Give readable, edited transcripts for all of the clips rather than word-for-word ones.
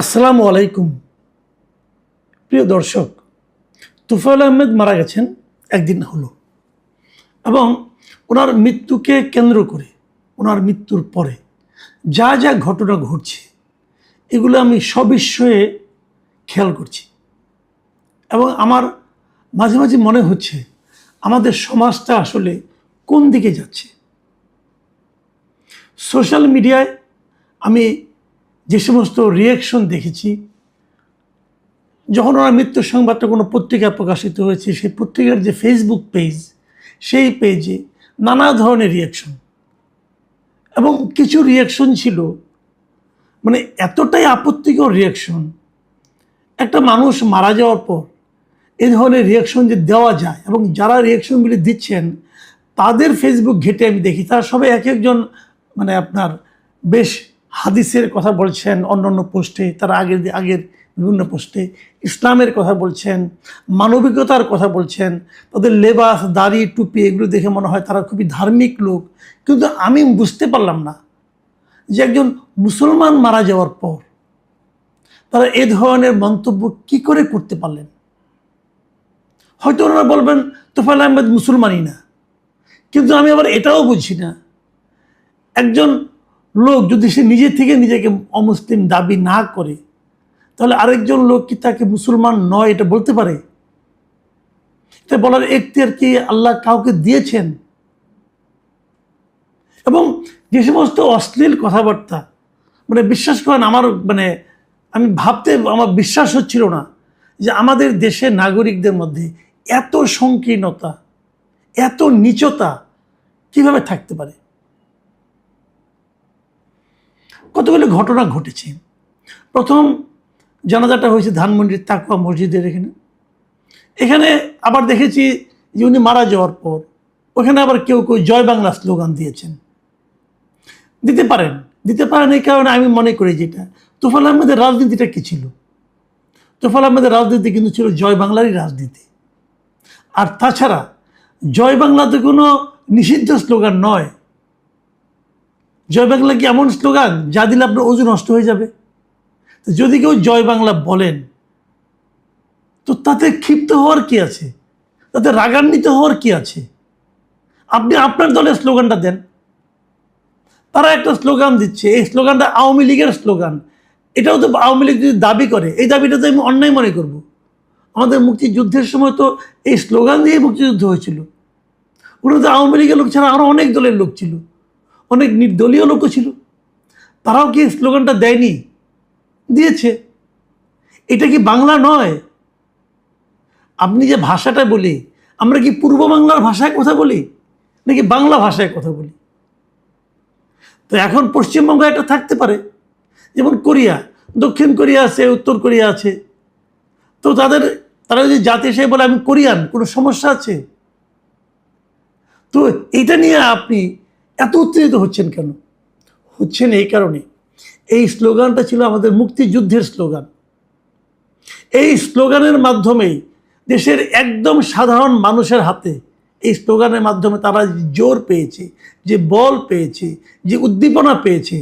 আসসালামু আলাইকুম। প্রিয় দর্শক, তুফাইল আহমেদ মারা গেছেন একদিন হলো এবং ওনার মৃত্যুকে কেন্দ্র করে ওনার মৃত্যুর পরে যা যা ঘটনা ঘটছে এগুলো আমি সবিস্ময়ে খেয়াল করছি এবং আমার মাঝে মাঝে মনে হচ্ছে আমাদের সমাজটা আসলে কোন দিকে যাচ্ছে। সোশ্যাল মিডিয়ায় আমি যে সমস্ত রিয়াকশন দেখেছি, যখন ওনার মৃত্যুর সংবাদটা কোনো পত্রিকায় প্রকাশিত হয়েছে, সেই পত্রিকার যে ফেসবুক পেজ, সেই পেজে নানা ধরনের রিয়াকশন এবং কিছু রিয়াকশন ছিল মানে এতটাই আপত্তিকর রিয়াকশন। একটা মানুষ মারা যাওয়ার পর এই ধরনের রিয়াকশন যে দেওয়া যায় এবং যারা রিয়াকশনগুলি দিচ্ছেন তাদের ফেসবুক ঘেটে আমি দেখি তারা সবাই এক একজন মানে আপনার বেশ হাদিসের কথা বলছেন অন্যান্য পোস্টে, তারা আগের বিভিন্ন পোস্টে ইসলামের কথা বলছেন, মানবিকতার কথা বলছেন, তাদের লেবাস দাড়ি টুপি এগুলো দেখে মনে হয় তারা খুবই ধার্মিক লোক। কিন্তু আমি বুঝতে পারলাম না যে একজন মুসলমান মারা যাওয়ার পর তারা এ ধরনের মন্তব্য কি করে করতে পারলেন। হয়তো ওনারা বলবেন তোফায়েল আহমেদ মুসলমানই না, কিন্তু আমি আবার এটাও বুঝি না একজন লোক যদি সে নিজে থেকে নিজেকে অমুসলিম দাবি না করে তাহলে আরেকজন লোক কি তাকে মুসলমান নয় এটা বলতে পারে? এটা বলার এখতিয়ার কি আল্লাহ কাউকে দিয়েছেন? এবং যে সমস্ত অশ্লীল কথাবার্তা মানে বিশ্বাস করেন আমার আমি ভাবতে আমার বিশ্বাস হচ্ছিল না যে আমাদের দেশের নাগরিকদের মধ্যে এত সংকীর্ণতা, এত নীচতা কিভাবে থাকতে পারে। কতগুলো ঘটনা ঘটেছে। প্রথম জানাজাটা হয়েছে ধানমন্ডির তাকওয়া মসজিদের এখানে আবার দেখেছি যে উনি মারা যাওয়ার পর ওখানে আবার কেউ কেউ জয় বাংলা স্লোগান দিয়েছেন। দিতে পারেন এই কারণে আমি মনে করি যেটা তোফায়েল আহমেদের রাজনীতিটা কী ছিল। তোফায়েল আহমেদের রাজনীতি কিন্তু ছিল জয় বাংলারই রাজনীতি। আর তাছাড়া জয় বাংলাতে কোনো নিষিদ্ধ স্লোগান নয়। জয় বাংলা কি এমন স্লোগান যা দিলে আপনার ওজন নষ্ট হয়ে যাবে? তো যদি কেউ জয় বাংলা বলেন তো তাতে ক্ষিপ্ত হওয়ার কি আছে, তাতে রাগান্বিত হওয়ার কি আছে? আপনি আপনার দলের স্লোগানটা দেন। তারা একটা স্লোগান দিচ্ছে, এই স্লোগানটা আওয়ামী লীগের স্লোগান। এটাও তো আওয়ামী লীগ যদি দাবি করে, এই দাবিটা তো আমি অন্যায় মনে করব। আমাদের মুক্তিযুদ্ধের সময় তো এই স্লোগান দিয়ে মুক্তিযুদ্ধ হয়েছিল। ওগুলো তো আওয়ামী লীগের লোক ছাড়া আরও অনেক দলের লোক ছিল, অনেক নির্দলীয় লোকও ছিল। তারাও কি স্লোগানটা দেয়নি? দিয়েছে। এটা কি বাংলা নয়? আপনি যে ভাষাটা বলি, আমরা কি পূর্ব বাংলার ভাষায় কথা বলি নাকি বাংলা ভাষায় কথা বলি? তো এখন পশ্চিমবঙ্গ একটা থাকতে পারে, যেমন কোরিয়া, দক্ষিণ কোরিয়া আছে, উত্তর কোরিয়া আছে। তো তারা যদি জাতি হিসেবে বলে আমি কোরিয়ান, কোনো সমস্যা আছে? তো এইটা নিয়ে আপনি এত উত্তেজিত হচ্ছেন কেন? হচ্ছেন এই কারণে এই স্লোগানটা ছিল আমাদের মুক্তিযুদ্ধের স্লোগান। এই স্লোগানের মাধ্যমেই দেশের একদম সাধারণ মানুষের হাতে এই স্লোগানের মাধ্যমে তারা জোর পেয়েছে, যে বল পেয়েছে, যে উদ্দীপনা পেয়েছে,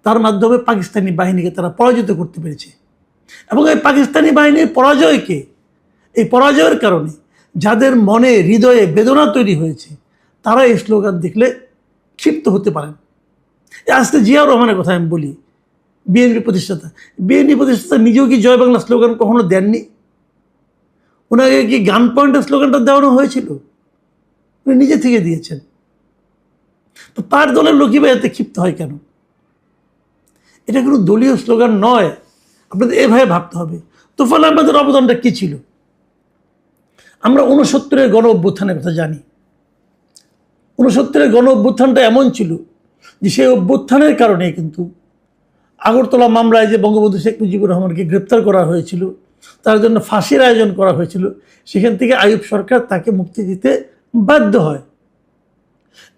তার মাধ্যমে পাকিস্তানি বাহিনীকে তারা পরাজিত করতে পেরেছে। এবং এই পাকিস্তানি বাহিনীর এই পরাজয়ের কারণে যাদের মনে হৃদয়ে বেদনা তৈরি হয়েছে তারা এই স্লোগান দেখলে ক্ষিপ্ত হতে পারেন। আজকে জিয়াউর রহমানের কথা আমি বলি, বিএনপি প্রতিষ্ঠাতা নিজেও কি জয় বাংলা স্লোগান কখনো দেননি? ওনাকে কি গান পয়েন্টের স্লোগানটা দেওয়ানো হয়েছিল? উনি নিজে থেকে দিয়েছেন। তো তার দলের লোকই বা এতে ক্ষিপ্ত হয় কেন? এটা কোনো দলীয় স্লোগান নয়। আপনাদের এভাবে ভাবতে হবে তোফায়েল আহমেদের অবদানটা কী ছিল। আমরা 69-এর গণ অভ্যুত্থানের কথা জানি। 69-এর গণ অভ্যুত্থানটা এমন ছিল যে সেই অভ্যুত্থানের কারণে কিন্তু আগরতলা মামলায় যে বঙ্গবন্ধু শেখ মুজিবুর রহমানকে গ্রেপ্তার করা হয়েছিল, তার জন্য ফাঁসির আয়োজন করা হয়েছিল, সেখান থেকে আইয়ুব সরকার তাকে মুক্তি দিতে বাধ্য হয়।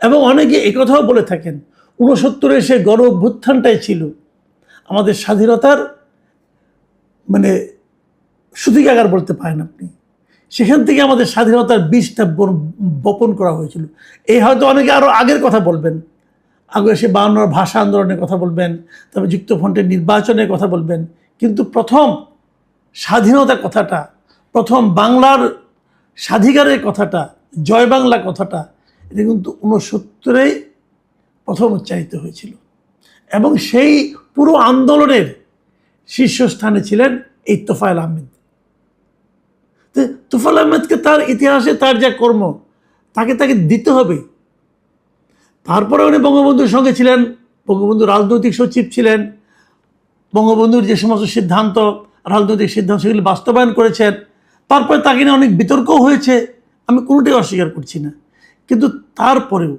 এবং অনেকে একথাও বলে থাকেন 69-এর সে গণ অভ্যুত্থানটাই ছিল আমাদের স্বাধীনতার সূতিকাগার বলতে পারেন আপনি। সেখান থেকে আমাদের স্বাধীনতার বীজটা বপন করা হয়েছিল। এই হয়তো অনেকে আরও আগের কথা বলবেন, আগে সে 52 ভাষা আন্দোলনের কথা বলবেন, তবে যুক্তফ্রন্টের নির্বাচনের কথা বলবেন, কিন্তু প্রথম স্বাধীনতার কথাটা, প্রথম বাংলার স্বাধিকারের কথাটা, জয় বাংলা কথাটা, এটা কিন্তু 69-এ প্রথম উচ্চারিত হয়েছিল। এবং সেই পুরো আন্দোলনের শীর্ষস্থানে ছিলেন এই তোফায়েল আহমেদ। তোফায়েল আহমেদকে তার ইতিহাসে তার যা কর্ম তাকে দিতে হবে। তারপরে উনি বঙ্গবন্ধুর সঙ্গে ছিলেন, বঙ্গবন্ধুর রাজনৈতিক সচিব ছিলেন, বঙ্গবন্ধুর যে সমস্ত সিদ্ধান্ত, রাজনৈতিক সিদ্ধান্ত সেগুলি বাস্তবায়ন করেছেন। তারপরে তাকে নিয়ে অনেক বিতর্কও হয়েছে, আমি কোনোটাই অস্বীকার করছি না। কিন্তু তারপরেও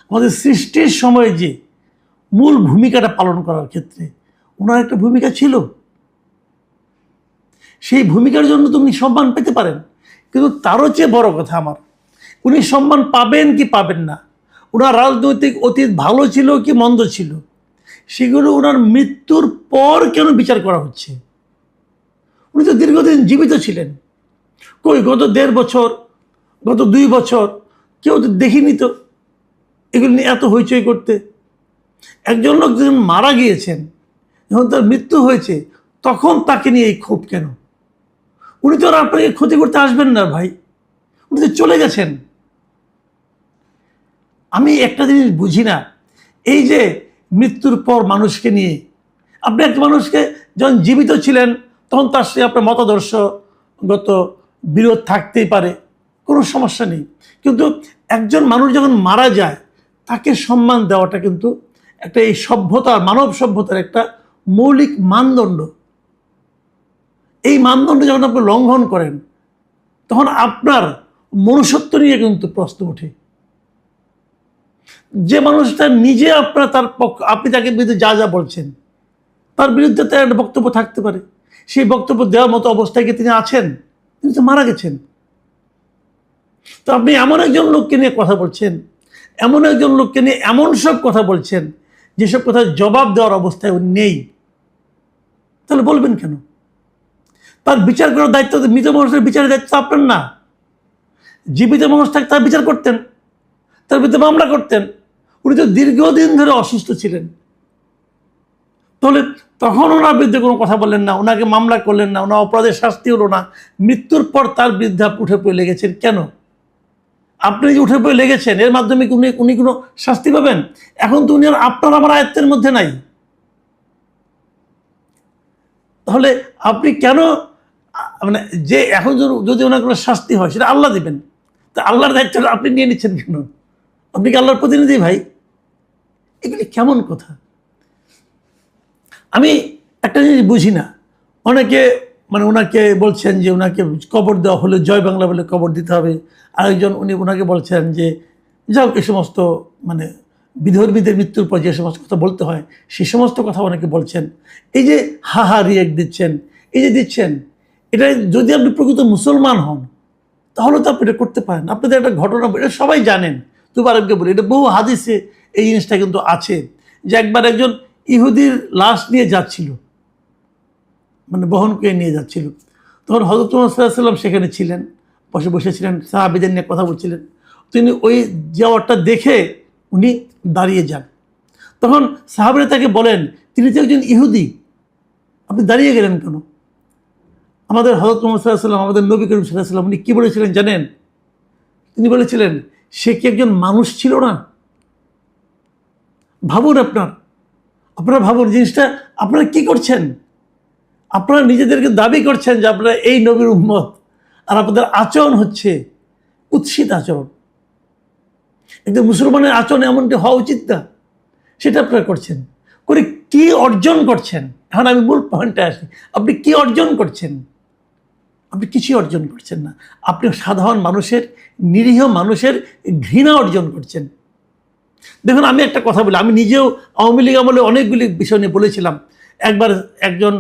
আমাদের সৃষ্টির সময় যে মূল ভূমিকাটা পালন করার ক্ষেত্রে ওনার একটা ভূমিকা ছিল। সেই ভূমিকার জন্য তো উনি সম্মান পেতে পারেন, কিন্তু তারও চেয়ে বড় কথা আমার, উনি সম্মান পাবেন কি পাবেন না, ওনার রাজনৈতিক অতীত ভালো ছিল কি মন্দ ছিল, সেগুলো ওনার মৃত্যুর পর কেন বিচার করা হচ্ছে? উনি তো দীর্ঘদিন জীবিত ছিলেন। কই গত 1.5 বছর, গত 2 বছর কেউ তো দেখিনি তো এগুলো নিয়ে এত হইচই করতে। একজন লোক যখন মারা গিয়েছেন, যখন তার মৃত্যু হয়েছে, তখন তাকে নিয়ে এই ক্ষোভ কেন? উনি তো আর আপনাকে ক্ষতি করতে আসবেন না ভাই, উনি তো চলে গেছেন। আমি একটা জিনিস বুঝি না, এই যে মৃত্যুর পর মানুষকে নিয়ে, আপনি একটা মানুষকে যখন জীবিত ছিলেন তখন তার সাথে আপনার মতাদর্শগত বিরোধ থাকতেই পারে, কোনো সমস্যা নেই, কিন্তু একজন মানুষ যখন মারা যায় তাকে সম্মান দেওয়াটা কিন্তু একটা এই সভ্যতার, মানব সভ্যতার একটা মৌলিক মানদণ্ড। এই মানদণ্ড যখন আপনি লঙ্ঘন করেন তখন আপনার মনুষ্যত্ব নিয়ে কিন্তু প্রশ্ন ওঠে। যে মানুষটা নিজে আপনার তার পক্ষ, আপনি তাকে বিরুদ্ধে যা যা বলছেন তার বিরুদ্ধে তার একটা বক্তব্য থাকতে পারে, সেই বক্তব্য দেওয়ার মতো অবস্থায় কি তিনি আছেন? তিনি তো মারা গেছেন। তো আপনি এমন একজন লোককে নিয়ে কথা বলছেন, এমন একজন লোককে নিয়ে এমন সব কথা বলছেন যেসব কথা জবাব দেওয়ার অবস্থায় উনি নেই, তাহলে বলবেন কেন? তার বিচার করার দায়িত্ব, মৃত মানুষের বিচারের দায়িত্ব আপনার না। জীবিত মানুষ থাকতে তার বিচার করতেন, তার বিরুদ্ধে মামলা করতেন। উনি তো দীর্ঘদিন ধরে অসুস্থ ছিলেন, তাহলে তখন ওনার বিরুদ্ধে কোনো কথা বললেন না, ওনাকে মামলা করলেন না, ওনার অপরাধের শাস্তি হলো না। মৃত্যুর পর তার বিরুদ্ধে উঠে পড়ে লেগেছেন কেন? আপনি যে উঠে পড়ে লেগেছেন এর মাধ্যমে উনি কোনো শাস্তি পাবেন? এখন তো উনি আর আপনার আমার আয়ত্তের মধ্যে নাই। তাহলে আপনি কেন, মানে যে এখন যদি ওনার কোনো শাস্তি হয় সেটা আল্লাহ দিবেন, তা আল্লাহর দায়িত্বটা আপনি নিয়ে নিচ্ছেন কেন? আপনি কি আল্লাহর প্রতিনিধি ভাই? এগুলি কেমন কথা? আমি একটা জিনিস বুঝি না, অনেকে মানে ওনাকে বলছেন যে ওনাকে কবর দেওয়া হলে জয় বাংলা বলে কবর দিতে হবে, আরেকজন ওনাকে বলছেন যে যাও এই সমস্ত মানে বিধর্মীদের মৃত্যুর পর যে সমস্ত কথা বলতে হয় সে সমস্ত কথা অনেকে বলছেন। এই যে হা রিয়েক্ট দিচ্ছেন, এই যে দিচ্ছেন, এটা যদি আপনি প্রকৃত মুসলমান হন তাহলে তো আপনি এটা করতে পারেন। আপনাদের একটা ঘটনা, এটা সবাই জানেন, তবু আরেককে বলি, এটা বহু হাদিসে এই জিনিসটা কিন্তু আছে, যে একবার একজন ইহুদির লাশ নিয়ে যাচ্ছিল, মানে বহন করে নিয়ে যাচ্ছিল, তখন হযরত মুহাম্মদ সাল্লাল্লাহু আলাইহি ওয়াসাল্লাম সেখানে ছিলেন, বসেছিলেন, সাহাবীদের নিয়ে কথা বলছিলেন। তিনি ওই যাওয়ারটা দেখে উনি দাঁড়িয়ে যান। তখন সাহাবীরা তাকে বলেন, তিনি তো একজন ইহুদি, আপনি দাঁড়িয়ে গেলেন কেন? আমাদের হযরত মুহাম্মদ সাল্লাল্লাহু আলাইহি ওয়াসাল্লাম, আমাদের নবী করিম সাল্লাল্লাহু আলাইহি ওয়াসাল্লাম উনি কী বলেছিলেন জানেন? তিনি বলেছিলেন, সে কি একজন মানুষ ছিল না? ভাবুন, আপনারা ভাবুন জিনিসটা, আপনারা কি করছেন? আপনারা নিজেদেরকে দাবি করছেন যে আপনারা এই নবীর উম্মত, আর আপনাদের আচরণ হচ্ছে কুৎসিত আচরণ। একজন মুসলমানের আচরণ এমনটি হওয়া উচিত না, সেটা আপনারা করছেন। করে কি অর্জন করছেন? এখন আমি মূল পয়েন্টে আসি, আপনি কি অর্জন করছেন? আপনি কিছুই অর্জন করছেন না। আপনি সাধারণ মানুষের, নিরীহ মানুষের ঘৃণা অর্জন করছেন। দেখুন, আমি একটা কথা বলি, আমি নিজেও আওয়ামী লীগ আমলে অনেকগুলি বিষয় নিয়ে বলেছিলাম। একবার একজন